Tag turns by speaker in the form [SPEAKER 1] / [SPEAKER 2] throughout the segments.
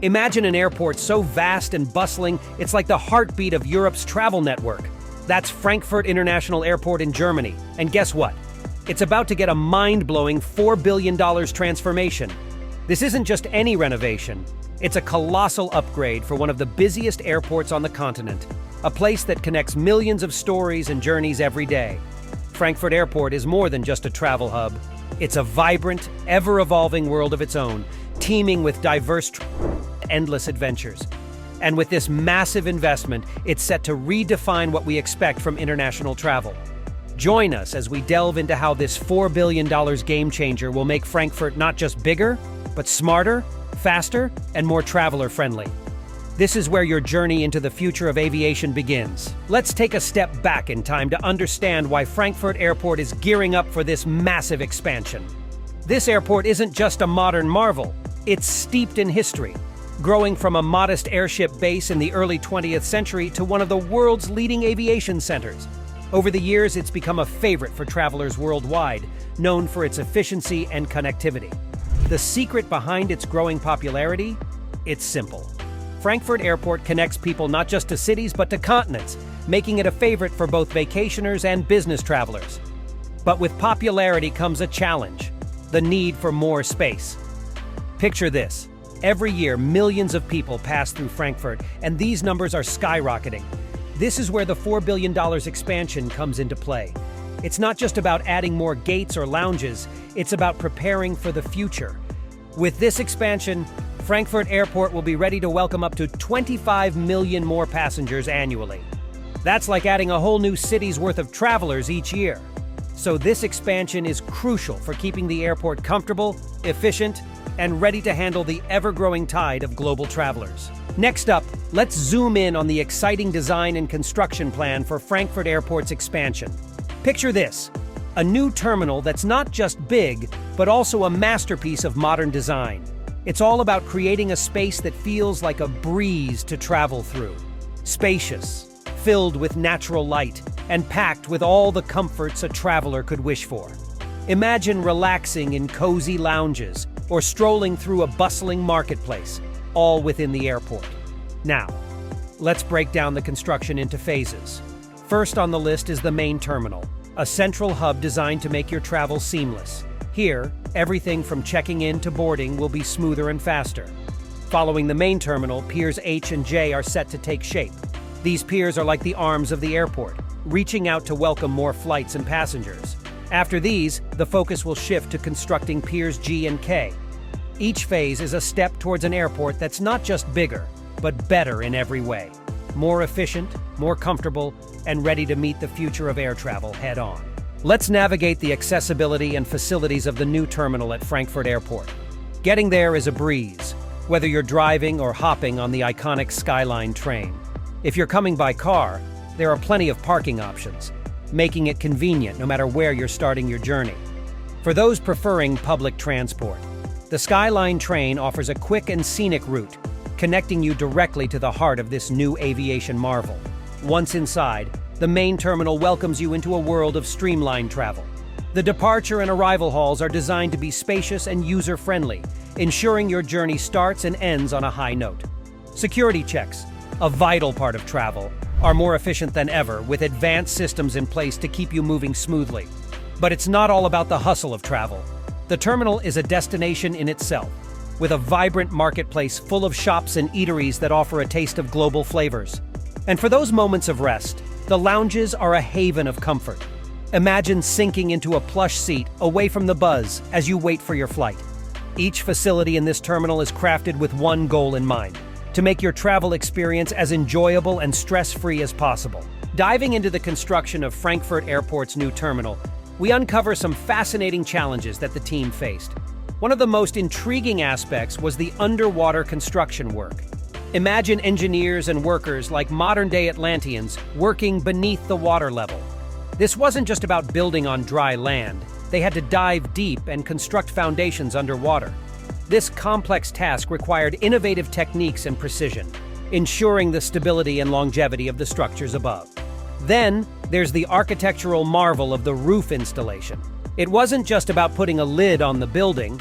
[SPEAKER 1] Imagine an airport so vast and bustling, it's like the heartbeat of Europe's travel network. That's Frankfurt International Airport in Germany. And guess what? It's about to get a mind-blowing $4 billion transformation. This isn't just any renovation. It's a colossal upgrade for one of the busiest airports on the continent, a place that connects millions of stories and journeys every day. Frankfurt Airport is more than just a travel hub. It's a vibrant, ever-evolving world of its own, teeming with diverse, endless adventures. And with this massive investment, it's set to redefine what we expect from international travel. Join us as we delve into how this $4 billion game changer will make Frankfurt not just bigger, but smarter, faster, and more traveler-friendly. This is where your journey into the future of aviation begins. Let's take a step back in time to understand why Frankfurt Airport is gearing up for this massive expansion. This airport isn't just a modern marvel, it's steeped in history, growing from a modest airship base in the early 20th century to one of the world's leading aviation centers. Over the years, it's become a favorite for travelers worldwide, known for its efficiency and connectivity. The secret behind its growing popularity? It's simple. Frankfurt Airport connects people not just to cities but to continents, making it a favorite for both vacationers and business travelers. But with popularity comes a challenge: the need for more space. Picture this. Every year, millions of people pass through Frankfurt, and these numbers are skyrocketing. This is where the $4 billion expansion comes into play. It's not just about adding more gates or lounges, it's about preparing for the future. With this expansion, Frankfurt Airport will be ready to welcome up to 25 million more passengers annually. That's like adding a whole new city's worth of travelers each year. So this expansion is crucial for keeping the airport comfortable, efficient, and ready to handle the ever-growing tide of global travelers. Next up, let's zoom in on the exciting design and construction plan for Frankfurt Airport's expansion. Picture this: a new terminal that's not just big, but also a masterpiece of modern design. It's all about creating a space that feels like a breeze to travel through. Spacious, filled with natural light, and packed with all the comforts a traveler could wish for. Imagine relaxing in cozy lounges or strolling through a bustling marketplace, all within the airport. Now, let's break down the construction into phases. First on the list is the main terminal, a central hub designed to make your travel seamless. Here, everything from checking in to boarding will be smoother and faster. Following the main terminal, Piers H and J are set to take shape. These piers are like the arms of the airport, reaching out to welcome more flights and passengers. After these, the focus will shift to constructing Piers G and K. Each phase is a step towards an airport that's not just bigger, but better in every way. More efficient, more comfortable, and ready to meet the future of air travel head-on. Let's navigate the accessibility and facilities of the new terminal at Frankfurt Airport. Getting there is a breeze, whether you're driving or hopping on the iconic Skyline train. If you're coming by car, there are plenty of parking options, making it convenient no matter where you're starting your journey. For those preferring public transport, the Skyline train offers a quick and scenic route, connecting you directly to the heart of this new aviation marvel. Once inside, the main terminal welcomes you into a world of streamlined travel. The departure and arrival halls are designed to be spacious and user-friendly, ensuring your journey starts and ends on a high note. Security checks, a vital part of travel, are more efficient than ever, with advanced systems in place to keep you moving smoothly. But it's not all about the hustle of travel. The terminal is a destination in itself, with a vibrant marketplace full of shops and eateries that offer a taste of global flavors. And for those moments of rest, the lounges are a haven of comfort. Imagine sinking into a plush seat away from the buzz as you wait for your flight. Each facility in this terminal is crafted with one goal in mind: to make your travel experience as enjoyable and stress-free as possible. Diving into the construction of Frankfurt Airport's new terminal, we uncover some fascinating challenges that the team faced. One of the most intriguing aspects was the underwater construction work. Imagine engineers and workers like modern-day Atlanteans working beneath the water level. This wasn't just about building on dry land. They had to dive deep and construct foundations underwater. This complex task required innovative techniques and precision, ensuring the stability and longevity of the structures above. Then, there's the architectural marvel of the roof installation. It wasn't just about putting a lid on the building.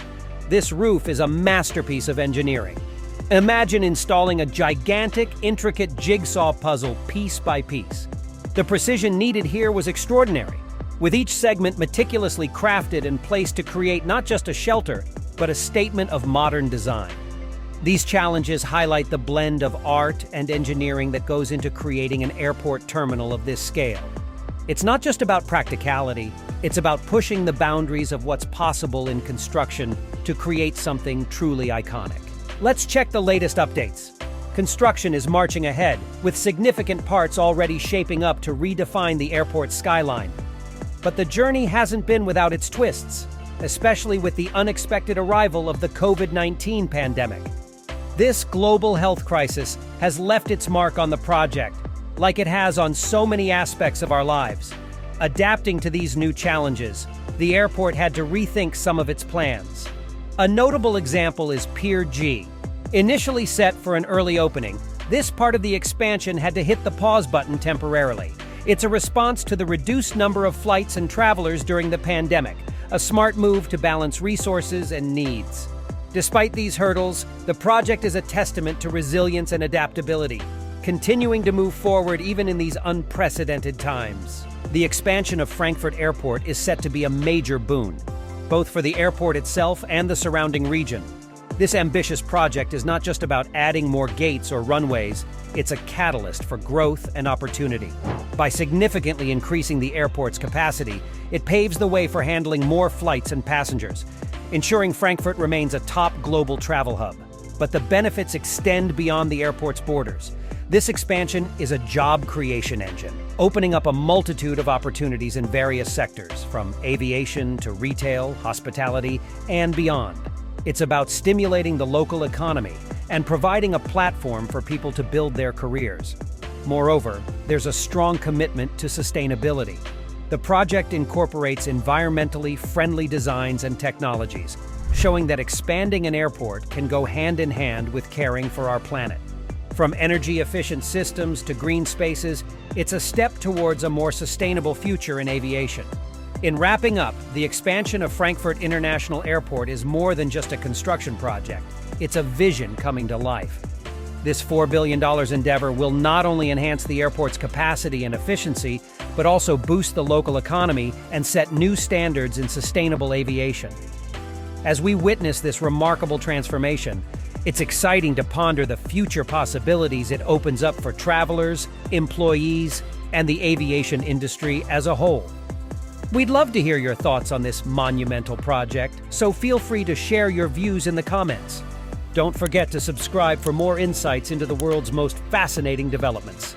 [SPEAKER 1] This roof is a masterpiece of engineering. Imagine installing a gigantic, intricate jigsaw puzzle piece by piece. The precision needed here was extraordinary, with each segment meticulously crafted and placed to create not just a shelter, but a statement of modern design. These challenges highlight the blend of art and engineering that goes into creating an airport terminal of this scale. It's not just about practicality, it's about pushing the boundaries of what's possible in construction to create something truly iconic. Let's check the latest updates. Construction is marching ahead, with significant parts already shaping up to redefine the airport's skyline. But the journey hasn't been without its twists, especially with the unexpected arrival of the COVID-19 pandemic. This global health crisis has left its mark on the project, like it has on so many aspects of our lives. Adapting to these new challenges, the airport had to rethink some of its plans. A notable example is Pier G. Initially set for an early opening, this part of the expansion had to hit the pause button temporarily. It's a response to the reduced number of flights and travelers during the pandemic, a smart move to balance resources and needs. Despite these hurdles, the project is a testament to resilience and adaptability, continuing to move forward even in these unprecedented times. The expansion of Frankfurt Airport is set to be a major boon, both for the airport itself and the surrounding region. This ambitious project is not just about adding more gates or runways, it's a catalyst for growth and opportunity. By significantly increasing the airport's capacity, it paves the way for handling more flights and passengers, ensuring Frankfurt remains a top global travel hub. But the benefits extend beyond the airport's borders. This expansion is a job creation engine, opening up a multitude of opportunities in various sectors, from aviation to retail, hospitality, and beyond. It's about stimulating the local economy and providing a platform for people to build their careers. Moreover, there's a strong commitment to sustainability. The project incorporates environmentally friendly designs and technologies, showing that expanding an airport can go hand in hand with caring for our planet. From energy-efficient systems to green spaces, it's a step towards a more sustainable future in aviation. In wrapping up, the expansion of Frankfurt International Airport is more than just a construction project. It's a vision coming to life. This $4 billion endeavor will not only enhance the airport's capacity and efficiency, but also boost the local economy and set new standards in sustainable aviation. As we witness this remarkable transformation, it's exciting to ponder the future possibilities it opens up for travelers, employees, and the aviation industry as a whole. We'd love to hear your thoughts on this monumental project, so feel free to share your views in the comments. Don't forget to subscribe for more insights into the world's most fascinating developments.